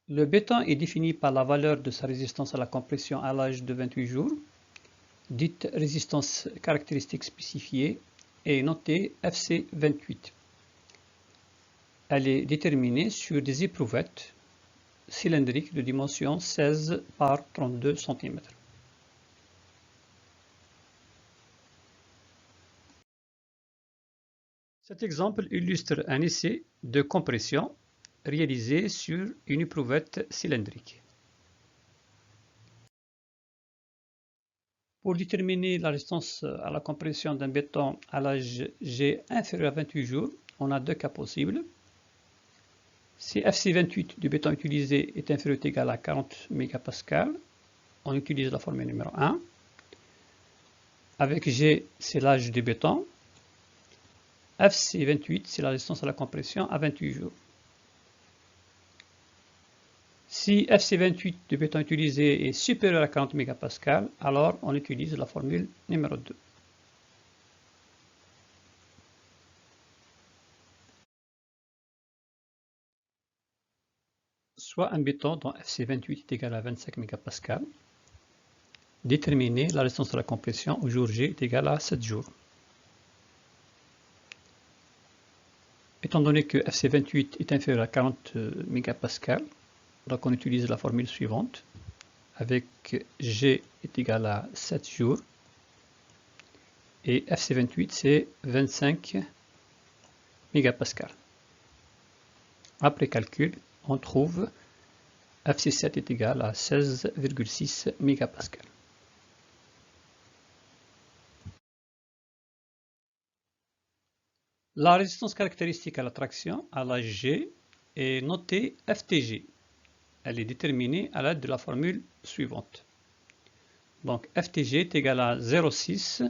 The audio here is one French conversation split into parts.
Le béton est défini par la valeur de sa résistance à la compression à l'âge de 28 jours, dite résistance caractéristique spécifiée, et notée FC28. Elle est déterminée sur des éprouvettes cylindriques de dimension 16 par 32 cm. Cet exemple illustre un essai de compression réalisé sur une éprouvette cylindrique. Pour déterminer la résistance à la compression d'un béton à l'âge G inférieur à 28 jours, on a deux cas possibles. Si FC28 du béton utilisé est inférieur ou égal à 40 MPa, on utilise la formule numéro 1. Avec G, c'est l'âge du béton. FC28, c'est la résistance à la compression à 28 jours. Si FC28 du béton utilisé est supérieur à 40 MPa, alors on utilise la formule numéro 2. Soit un béton dont FC28 est égal à 25 MPa, déterminer la résistance à la compression au jour G est égal à 7 jours. Étant donné que FC28 est inférieur à 40 MPa, donc on utilise la formule suivante, avec G est égal à 7 jours, et FC28 c'est 25 MPa. Après calcul, on trouve FC7 est égal à 16,6 MPa. La résistance caractéristique à la traction à l'âge G est notée FTG. Elle est déterminée à l'aide de la formule suivante. Donc FTG est égal à 0,6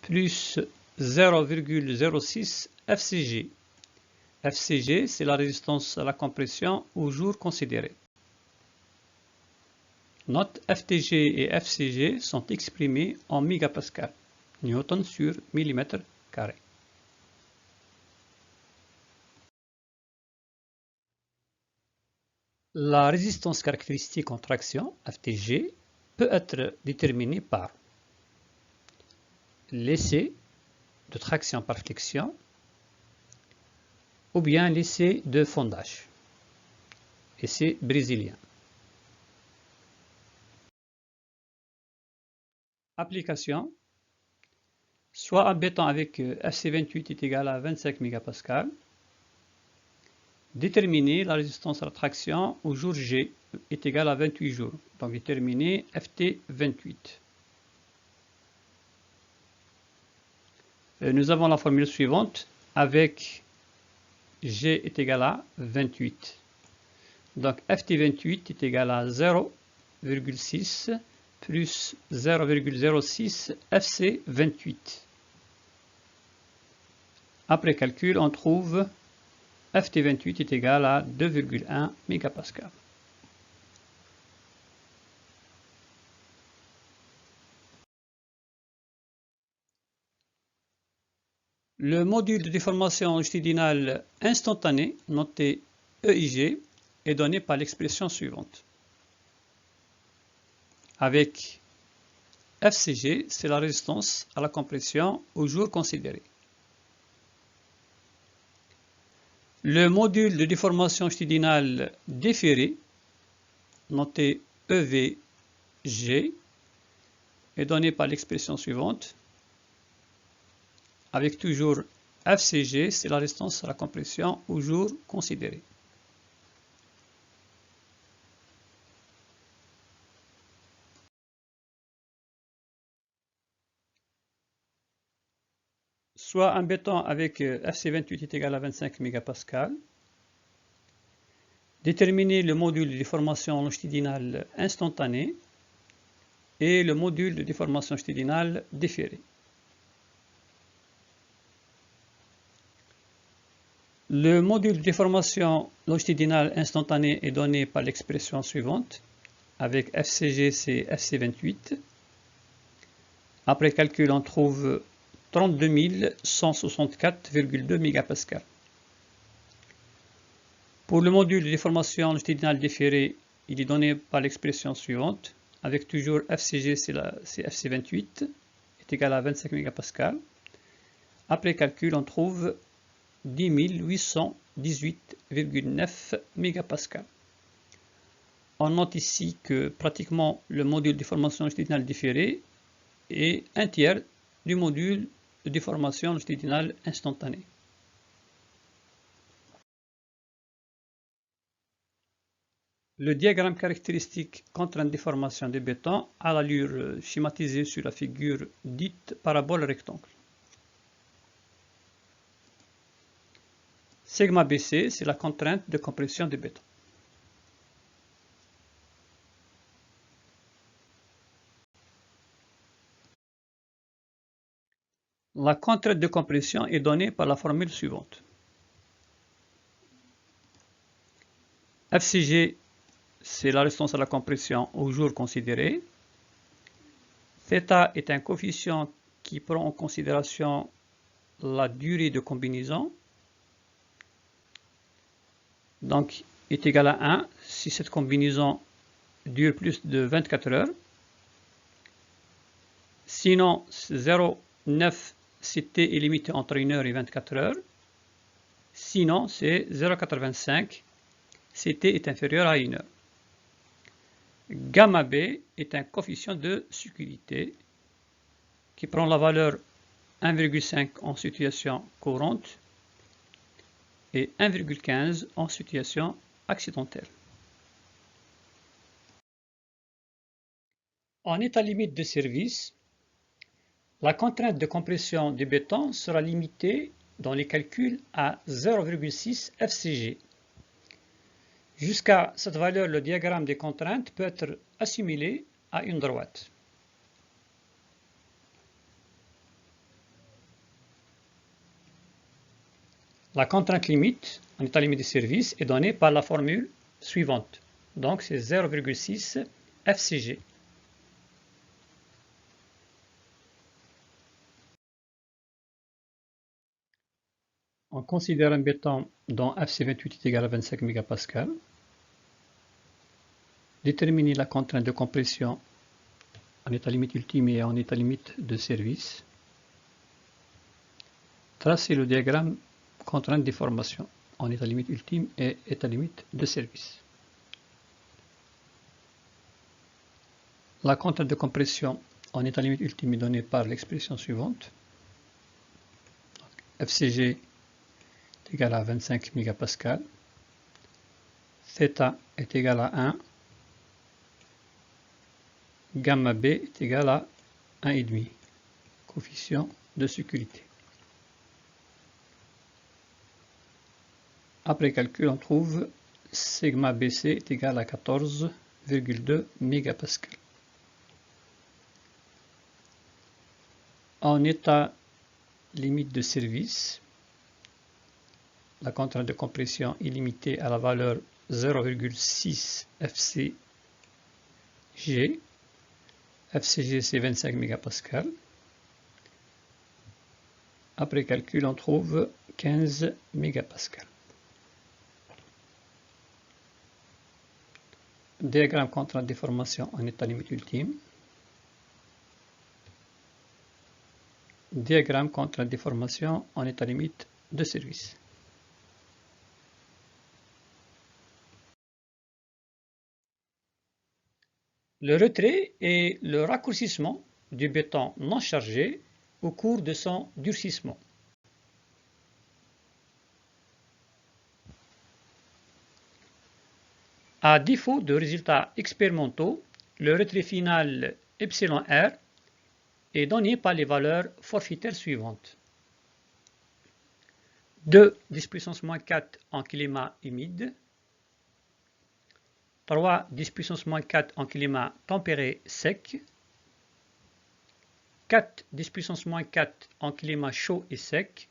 plus 0,06 FCG. FCG, c'est la résistance à la compression au jour considéré. Note FTG et FCG sont exprimés en mégapascal, newton sur millimètre carré. La résistance caractéristique en traction, FTG, peut être déterminée par l'essai de traction par flexion ou bien l'essai de fondage, essai brésilien. Application. Soit un béton avec FC28 est égal à 25 MPa. Déterminer la résistance à la traction au jour G est égal à 28 jours. Donc déterminer FT28. Nous avons la formule suivante avec G est égal à 28. Donc FT28 est égal à 0,6 plus 0,06 FC28. Après calcul, on trouve FT28 est égal à 2,1 MPa. Le module de déformation longitudinale instantanée, noté EIG, est donné par l'expression suivante. Avec FCG, c'est la résistance à la compression au jour considéré. Le module de déformation longitudinale déféré, noté EVG, est donné par l'expression suivante. Avec toujours FCG, c'est la résistance à la compression au jour considéré. Soit un béton avec FC28 est égal à 25 MPa. Déterminer le module de déformation longitudinale instantanée et le module de déformation longitudinale déféré. Le module de déformation longitudinale instantanée est donné par l'expression suivante. Avec FCG, c'est FC28. Après calcul, on trouve 32 164,2 MPa. Pour le module de déformation longitudinale différée, il est donné par l'expression suivante, avec toujours FCG, c'est FC28, est égal à 25 mégapascales. Après calcul, on trouve 10 818,9 mégapascales. On note ici que pratiquement le module de déformation longitudinale différée est un tiers du module de déformation longitudinale instantanée. Le diagramme caractéristique contrainte déformation de béton a l'allure schématisée sur la figure dite parabole rectangle. Sigma BC, c'est la contrainte de compression de béton. La contrainte de compression est donnée par la formule suivante. FCG, c'est la résistance à la compression au jour considéré. Θ est un coefficient qui prend en considération la durée de combinaison. Donc, est égal à 1 si cette combinaison dure plus de 24 heures. Sinon, 0,9 si t est limité entre 1 heure et 24 heures. Sinon, c'est 0,85 si t est inférieur à 1 heure. Gamma B est un coefficient de sécurité qui prend la valeur 1,5 en situation courante et 1,15 en situation accidentelle. En état limite de service, la contrainte de compression du béton sera limitée dans les calculs à 0,6 FCG. Jusqu'à cette valeur, le diagramme des contraintes peut être assimilé à une droite. La contrainte limite, en état limite de service, est donnée par la formule suivante. Donc, c'est 0,6 FCG. On considère un béton dont FC28 est égal à 25 mégapascales. Déterminer la contrainte de compression en état limite ultime et en état limite de service. Tracer le diagramme contrainte déformation en état limite ultime et état limite de service. La contrainte de compression en état limite ultime est donnée par l'expression suivante. FCG est égal à 25 mégapascales. Θ est égal à 1. Gamma B est égal à 1,5. Coefficient de sécurité. Après calcul, on trouve sigma BC est égal à 14,2 mégapascales. En état limite de service, la contrainte de compression est limitée à la valeur 0,6 FCG. FCG, c'est 25 mégapascales. Après calcul, on trouve 15 mégapascales. Diagramme contrainte déformation en état limite ultime. Diagramme contrainte déformation en état limite de service. Le retrait est le raccourcissement du béton non chargé au cours de son durcissement. À défaut de résultats expérimentaux, le retrait final εr est donné par les valeurs forfaitaires suivantes. 2 10 puissance moins 4 en climat humide, 3 10 puissance moins 4 en climat tempéré sec, 4 10 puissance moins 4 en climat chaud et sec,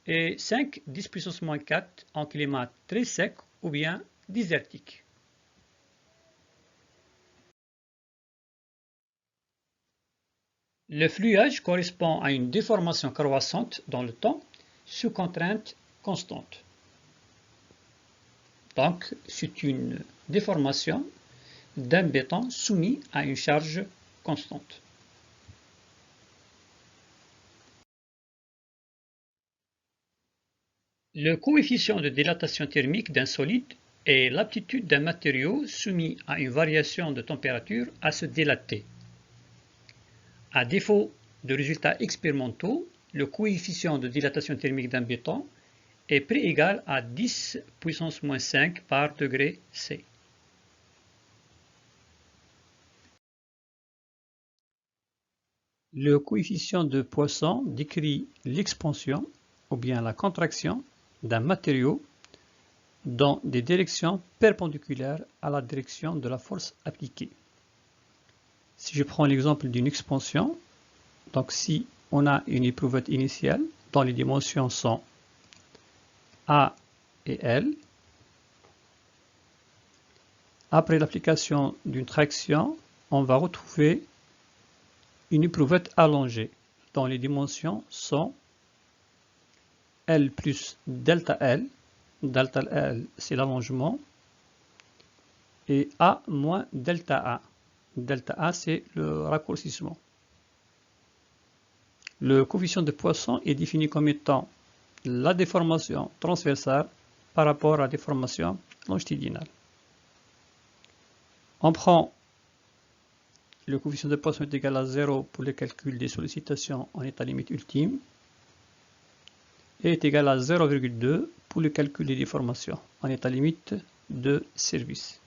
et 5 10 puissance moins 4 en climat très sec ou bien désertique. Le fluage correspond à une déformation croissante dans le temps sous contrainte constante. Donc, c'est une déformation d'un béton soumis à une charge constante. Le coefficient de dilatation thermique d'un solide est l'aptitude d'un matériau soumis à une variation de température à se dilater. À défaut de résultats expérimentaux, le coefficient de dilatation thermique d'un béton est près égal à 10 puissance moins 5 par degré C. Le coefficient de Poisson décrit l'expansion ou bien la contraction d'un matériau dans des directions perpendiculaires à la direction de la force appliquée. Si je prends l'exemple d'une expansion, donc si on a une éprouvette initiale dont les dimensions sont A et L, après l'application d'une traction, on va retrouver une éprouvette allongée dont les dimensions sont L plus delta L. Delta L, c'est l'allongement, et A moins delta A. Delta A, c'est le raccourcissement. Le coefficient de Poisson est défini comme étant la déformation transversale par rapport à la déformation longitudinale. On prend le coefficient de Poisson est égal à 0 pour le calcul des sollicitations en état limite ultime et est égal à 0,2 pour le calcul des déformations en état limite de service.